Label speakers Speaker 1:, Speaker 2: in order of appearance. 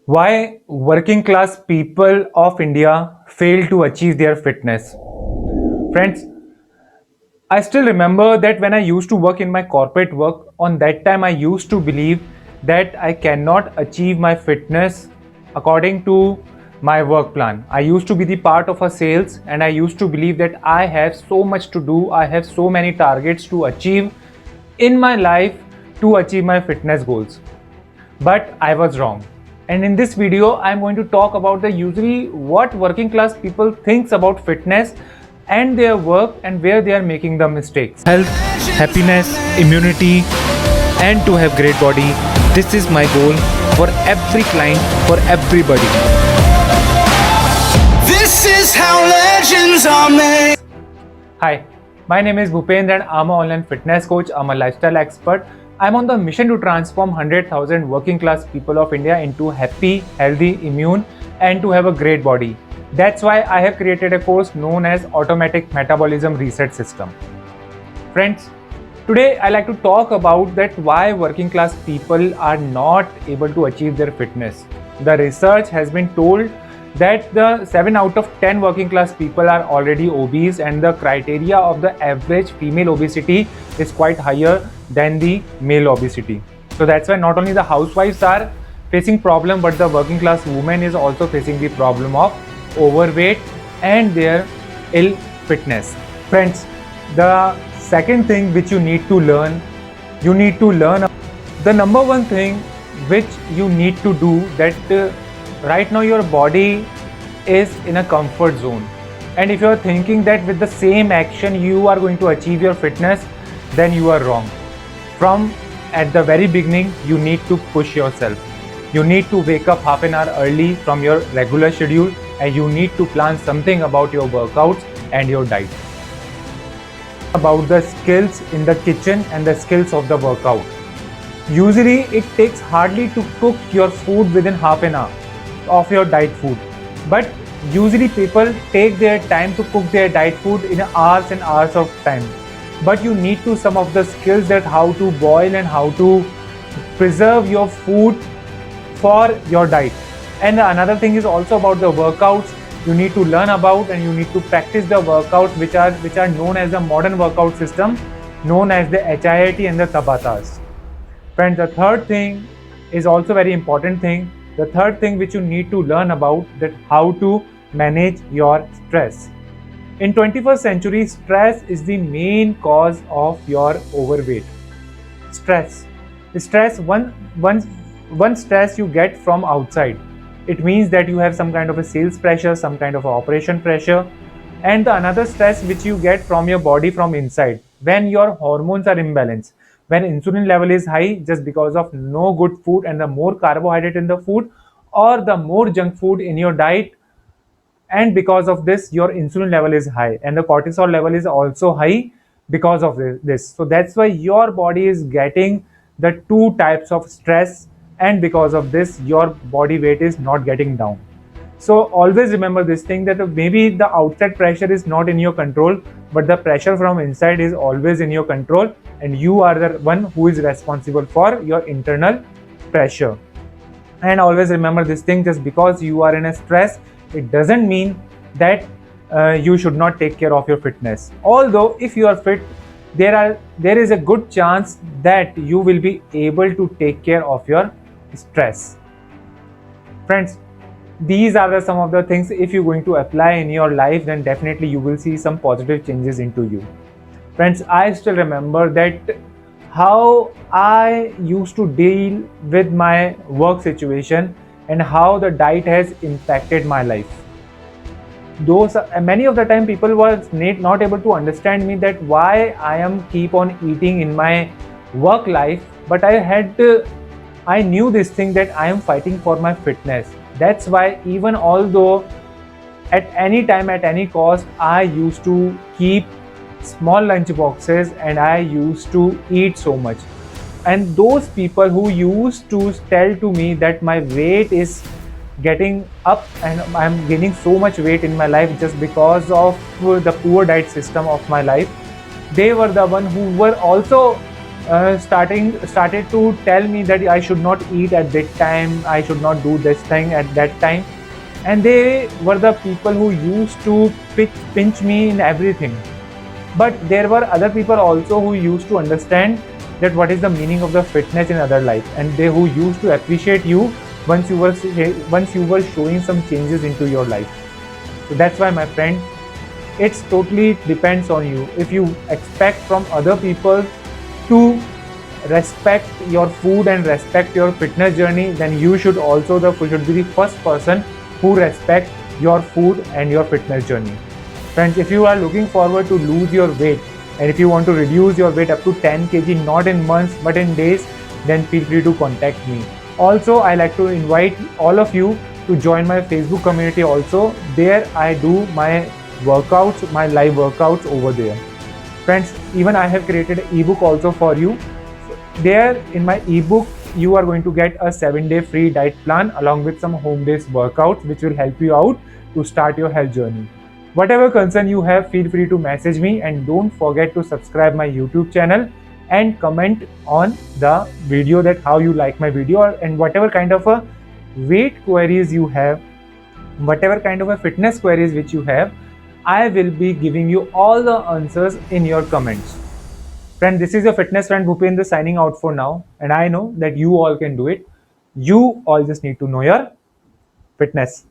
Speaker 1: Why working class people of India fail to achieve their fitness. Friends, I still remember that when I used to work in my corporate work, on that time I used to believe that I cannot achieve my fitness according to my work plan. I used to be the part of a sales and I used to believe that I have so much to do, I have so many targets to achieve in my life to achieve my fitness goals. But I was wrong. And in this video, I'm going to talk about the usually what working class people thinks about fitness and their work and where they are making the mistakes. Health, happiness, immunity, and to have great body. This is my goal for every client, for everybody.
Speaker 2: This is how legends are made.
Speaker 1: Hi, my name is Bhupendra and I'm an online fitness coach. I'm a lifestyle expert. I'm on the mission to transform 100,000 working class people of India into happy, healthy, immune, and to have a great body. That's why I have created a course known as Automatic Metabolism Reset System. Friends, today I like to talk about that why working class people are not able to achieve their fitness. The research has been told that the 7 out of 10 working class people are already obese and the criteria of the average female obesity is quite higher than the male obesity. So that's why not only the housewives are facing problem but the working class woman is also facing the problem of overweight and their ill fitness. Friends, the second thing which you need to learn the number one thing which you need to do that right now your body is in a comfort zone, and if you are thinking that with the same action you are going to achieve your fitness, then you are wrong. From at the very beginning you need to push yourself. You need to wake up half an hour early from your regular schedule and you need to plan something about your workouts and your diet, about the skills in the kitchen and the skills of the workout. Usually it takes hardly to cook your food within half an hour of your diet food, but usually people take their time to cook their diet food in hours and hours of time. But you need to some of the skills that how to boil and how to preserve your food for your diet. And another thing is also about the workouts. You need to learn about and you need to practice the workouts which are known as the modern workout system, known as the HIIT and the Tabatas. Friends, the third thing is also very important thing. The third thing which you need to learn about that how to manage your stress. In 21st century, stress is the main cause of your overweight. Stress, one stress you get from outside. It means that you have some kind of a sales pressure, some kind of a operation pressure, and the another stress which you get from your body from inside. When your hormones are imbalanced, when insulin level is high just because of no good food and the more carbohydrate in the food or the more junk food in your diet, and because of this your insulin level is high and the cortisol level is also high because of this. So that's why your body is getting the two types of stress, and because of this your body weight is not getting down. So always remember this thing that maybe the outside pressure is not in your control, but the pressure from inside is always in your control, and you are the one who is responsible for your internal pressure. And always remember this thing, just because you are in a stress, it doesn't mean that you should not take care of your fitness. Although if you are fit, there is a good chance that you will be able to take care of your stress. Friends, these are some of the things if you're going to apply in your life, then definitely you will see some positive changes into you. Friends, I still remember that how I used to deal with my work situation and how the diet has impacted my life. Those many of the time people were not able to understand me that why I am keep on eating in my work life, but I knew this thing that I am fighting for my fitness. That's why even although at any time, at any cost, I used to keep small lunch boxes and I used to eat so much. And those people who used to tell to me that my weight is getting up and I'm gaining so much weight in my life just because of the poor diet system of my life, they were the one who were also started to tell me that I should not eat at that time, I should not do this thing at that time, and they were the people who used to pinch me in everything. But there were other people also who used to understand that what is the meaning of the fitness in other life, and they who used to appreciate you once you were showing some changes into your life. So that's why, my friend, it's totally depends on you. If you expect from other people to respect your food and respect your fitness journey, then you should also should be the first person who respect your food and your fitness journey. Friends, if you are looking forward to lose your weight, and if you want to reduce your weight up to 10 kg, not in months but in days, then feel free to contact me. Also, I like to invite all of you to join my Facebook community also. There I do my workouts, my live workouts over there. Friends, even I have created an ebook also for you. There in my ebook, you are going to get a 7-day free diet plan along with some home-based workouts which will help you out to start your health journey. Whatever concern you have, feel free to message me, and don't forget to subscribe my YouTube channel and comment on the video that how you like my video, and whatever kind of a weight queries you have, whatever kind of a fitness queries which you have, I will be giving you all the answers in your comments. Friend, this is your fitness friend Bhupendra signing out for now, and I know that you all can do it. You all just need to know your fitness.